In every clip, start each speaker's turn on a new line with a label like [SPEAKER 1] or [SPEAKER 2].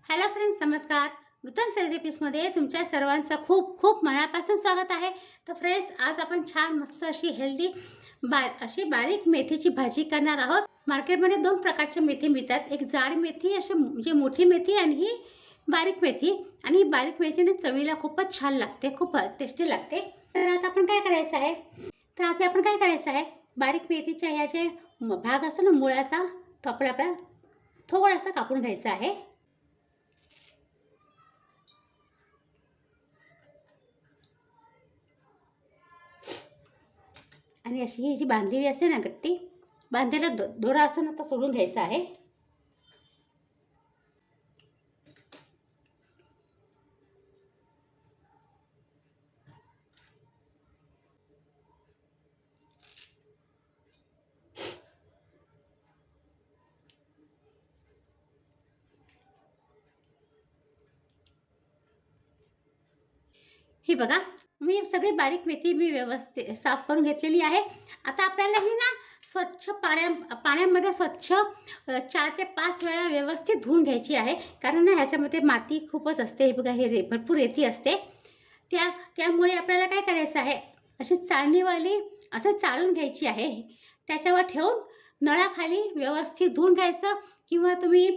[SPEAKER 1] Hello friends, नमस्कार. नूतन रेसिपीजमध्ये तुमच्या सर्वांचं खूप खूप मनापासून स्वागत आहे. तर फ्रेंड्स, आज आपण छान मस्त अशी हेल्दी अशी बारीक मेथीची भाजी करणार आहोत. मार्केटमध्ये दोन प्रकारची मेथी मिळतात. एक जाड मेथी अशी म्हणजे मोठी मेथी आणि ही बारीक मेथी. आणि ही बारीक मेथीने चवीला खूपच छान लागते, खूप टेस्टी लागते. तर आता आपण काय करायचं आहे, बारीक मेथीच्या ह्या जे भाग असतो ना मुळाचा, तो आपल्याला थोडासा कापून घ्यायचा आहे. आणि अशी ही जी बांधलेली असते ना गट्टी, बांधलेला दोरा असतो ना, तो सोडून घ्यायचा आहे. ही बघा, मी सगळी बारीक मेथी व्यवस्थित साफ करून घेतलेली आहे. आता आपल्याला ही ना स्वच्छ पाण्यामध्ये स्वच्छ 4 ते 5 वेळा व्यवस्थित धुवून घ्यायची आहे. कारण ना ह्याच्यामध्ये माती खूपच असते. हे बघा, हे भरपूर रेती असते. त्यामुळे आपल्याला काय करायचं आहे, अशी चाळणीवाली असं चाळून घ्यायची आहे. त्याच्यावर ठेवून नळाखाली व्यवस्थित धुवून घ्यायचं. किंवा तुम्ही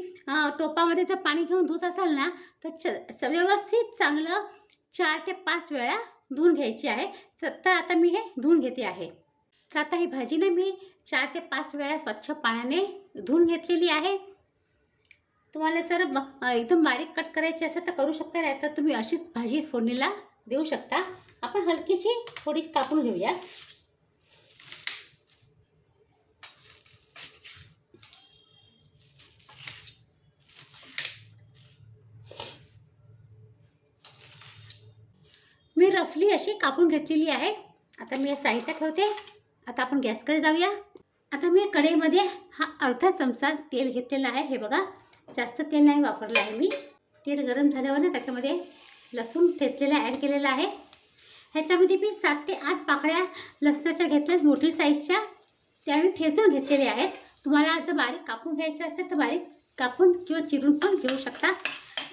[SPEAKER 1] टोपामध्ये जर पाणी घेऊन धुत असाल ना, तर व्यवस्थित चांगलं 4 ते 5 वेळा धुवून घ्यायची आहे. तर आता मी हे धुवून घेते आहे. तर आता ही भाजी ना मी 4 ते 5 वेळा स्वच्छ पाण्याने धुवून घेतलेली आहे. तुम्हाला जर एकदम बारीक कट करायची असेल तर करू शकता, नाही तर तुम्ही अशीच भाजी फोडणीला देऊ शकता. आपण हलकीशी थोडी कापून घेऊया. मी रफली अशी कापून घेतलेली आहे. आता मी साईडला ठेवते. आता आपण गॅसकडे जाऊया. आता मी कढईमध्ये हा अर्धा चमचा तेल घेतलेला आहे. हे बघा, जास्त तेल नाही वापरलं आहे मी. तेल गरम झाल्यावर ना त्याच्यामध्ये लसूण ठेचलेला ॲड केलेला आहे. ह्याच्यामध्ये मी 7 ते 8 पाकळ्या लसणाच्या घेतल्यात, मोठी साईजच्या. त्या मी ठेचून घेतलेल्या आहेत. तुम्हाला जर बारीक कापून घ्यायचं असेल तर बारीक कापून किंवा चिरून पण घेऊ शकता.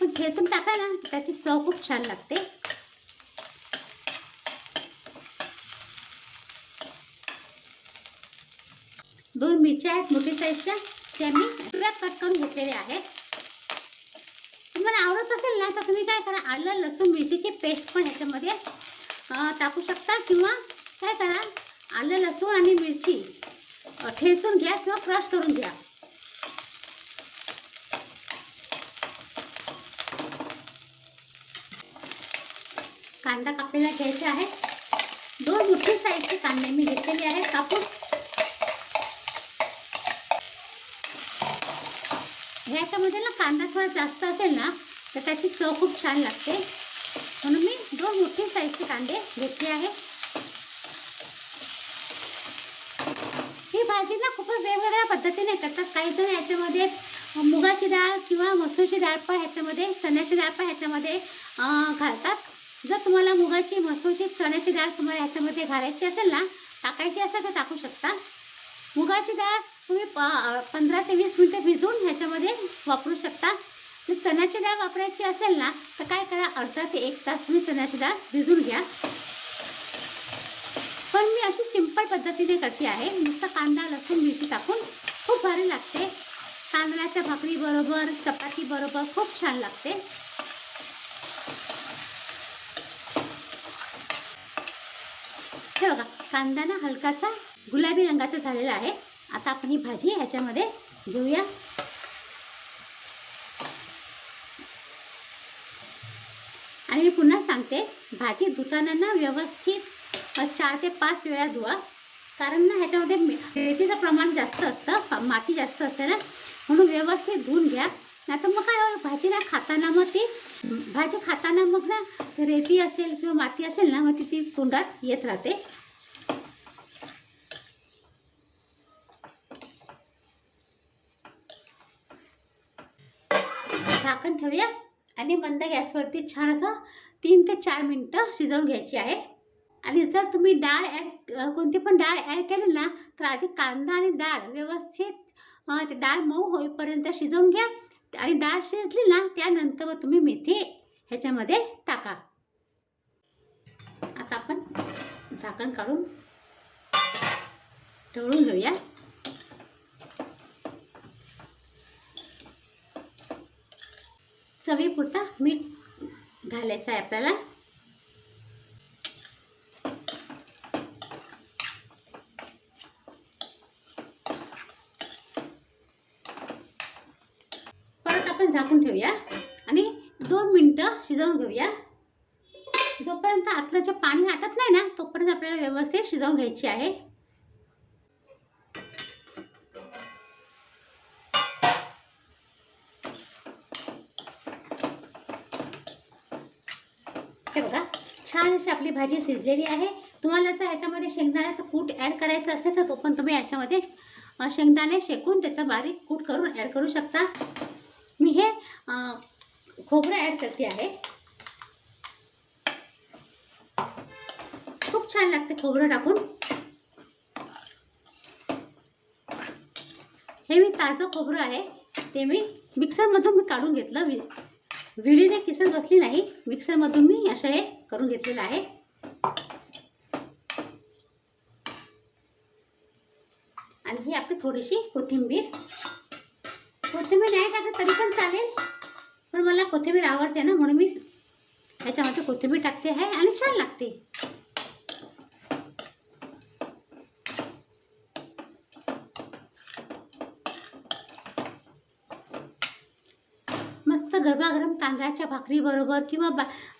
[SPEAKER 1] पण ठेचून टाका ना, त्याची चव खूप छान लागते. 2 मिरच्या आहेत मोठी साईजच्या, त्या मी कट करून घेतलेल्या आहेत. तुम्हाला आवडत असेल ना तर तुम्ही काय करा, आलं लसूण मिरचीची पेस्ट पण ह्याच्यामध्ये टाकू शकता. किंवा काय करा, आलं लसूण आणि मिरची ठेचून घ्या किंवा क्रश करून घ्या. कांदा कापलेला घ्यायचा आहे. 2 मोठी साईजचे कांदे मी घेतलेले आहेत कापून. ह्याच्यामध्ये ना कांदा थोडा जास्त असेल ना तर त्याची चव खूप छान लागते. म्हणून मी 2 मोठे साईजचे कांदे घेतले आहे. ही भाजी ना खूपच वेगवेगळ्या पद्धतीने करतात. काही जण ह्याच्यामध्ये मुगाची डाळ किंवा मसूरची डाळ पण ह्याच्यामध्ये, चण्याची डाळ पण ह्याच्यामध्ये घालतात. जर तुम्हाला मुगाची, मसूरची, चण्याची डाळ तुम्हाला ह्याच्यामध्ये घालायची असेल ना, टाकायची असेल तर टाकू शकता. मुगाची डाळ तुम्ही 15 ते 20 मिनिटं भिजवून ह्याच्यामध्ये वापरू शकता. जर चण्याची डाळ वापरायची असेल ना तर काय करा, अर्धा ते 1 तास तुम्ही चण्याची डाळ भिजवून घ्या. पण मी अशी सिंपल पद्धतीने करते आहे. नुसतं कांदा लसूण मिरची टाकून खूप भारी लागते. तांदळाच्या भाकरी बरोबर, चपाती बरोबर खूप छान लागते. हे बघा, कांदा ना हलकासा गुलाबी रंगाचा झालेला आहे. आता आपण ही भाजी ह्याच्यामध्ये घेऊया. आणि मी पुन्हा सांगते, भाजी धुताना ना व्यवस्थित 4 ते 5 वेळा धुवा. कारण ना ह्याच्यामध्ये मेथीचं प्रमाण जास्त असतं, माती जास्त असते ना, म्हणून व्यवस्थित धुवून घ्या. नाही तर मग काय, भाजी ना खाताना मग ना रेती असेल किंवा माती असेल ना, मग ती तोंडात येत राहते. झाकण ठेवूया आणि मंद गॅसवरती छान असं 3 ते 4 मिनिटं शिजवून घ्यायची आहे. आणि जर तुम्ही कोणती पण डाळ ॲड केली ना तर आधी कांदा आणि डाळ व्यवस्थित डाळ मऊ होईपर्यंत शिजवून घ्या. आणि डाळ शिजली ना त्यानंतर मग तुम्ही मेथी ह्याच्यामध्ये टाका. आता आपण झाकण काढून ढवळून घेऊया. चवीपुरता मीठ घालायचं आहे आपल्याला. परत आपण झाकून ठेवूया आणि 2 मिनिटं शिजवून घेऊया. जोपर्यंत आतलं जे पाणी आटत नाही ना तोपर्यंत आपल्याला व्यवस्थित शिजवून घ्यायची आहे. हे बघा छान अशी आपली भाजी शिजलेली आहे. तुम्हाला जर ह्याच्यामध्ये शेंगदाण्याचं कूट ॲड करायचं असेल तर तो पण तुम्ही याच्यामध्ये शेंगदाणे शेकून त्याचा बारीक कूट करून ॲड करू शकता. मी हे खोबरं ॲड करते आहे. खूप छान लागते खोबरं टाकून. हे मी ताजं खोबरं आहे ते मी मिक्सरमधून काढून घेतलं. विळीने किसत बसली नाही, मिक्सरमधून मी असं हे करून घेतलेलं आहे. आणि ही आपली थोडीशी कोथिंबीर नाही टाकत तरी पण चालेल, पण मला कोथिंबीर आवडते ना म्हणून मी ह्याच्यामध्ये कोथिंबीर टाकते आहे आणि छान लागते. मस्त गरमागरम तांदळाच्या भाकरी बरोबर किंवा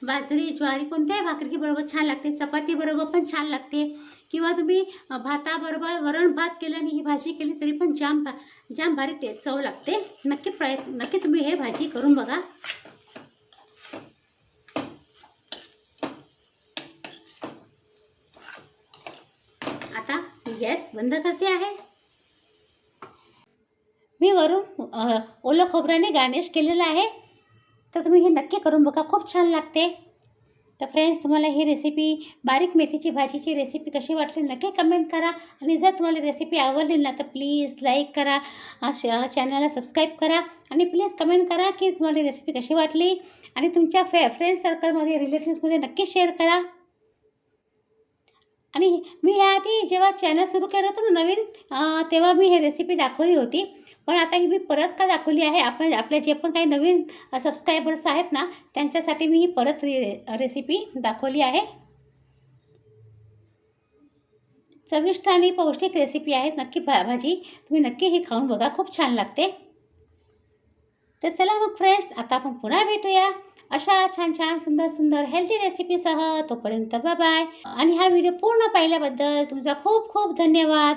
[SPEAKER 1] बाजरी ज्वारी कोणत्याही भाकरी बरोबर छान लागते. चपाती बरोबर पण छान लागते किंवा तुम्ही भाताबरोबर वरण भात केलं आणि ही भाजी केली तरी पण जाम भारी चव लागते. नक्की तुम्ही हे भाजी करून बघा. आता गॅस बंद करते आहे. मी वरून ओलं खोबऱ्याने गार्निश केलेलं आहे, तर तुम्ही हे नक्की करून बघा, खूप छान लागते. तर फ्रेंड्स, तुम्हाला ही रेसिपी बारीक मेथीची भाजीची रेसिपी कशी वाटली नक्की कमेंट करा. आणि जर तुम्हाला रेसिपी आवडली ना तर प्लीज लाईक करा, चॅनलला सबस्क्राईब करा आणि प्लीज कमेंट करा की तुम्हाला रेसिपी कशी वाटली. आणि तुमच्या फ्रेंड सर्कलमध्ये रिलेटिव्समध्ये नक्की शेअर करा. आणि मी ह्याआधी जेव्हा चॅनल सुरू केलं होतं ना नवीन, तेव्हा मी हे रेसिपी दाखवली होती, पण आता ही मी परत का दाखवली आहे, आपले जे पण काही नवीन सबस्क्रायबर्स आहेत ना त्यांच्यासाठी मी ही परत रेसिपी दाखवली आहे. चविष्ट आणि पौष्टिक रेसिपी आहे. नक्की भाजी तुम्ही नक्की ही खाऊन बघा, खूप छान लागते. तर चला मग फ्रेंड्स, आता आपण पुन्हा भेटूया अशा छान छान सुंदर हेल्दी रेसिपीसह. तोपर्यंत बाय बाय. आणि हा व्हिडिओ पूर्ण पाहिल्याबद्दल तुमचा खूप खूप धन्यवाद.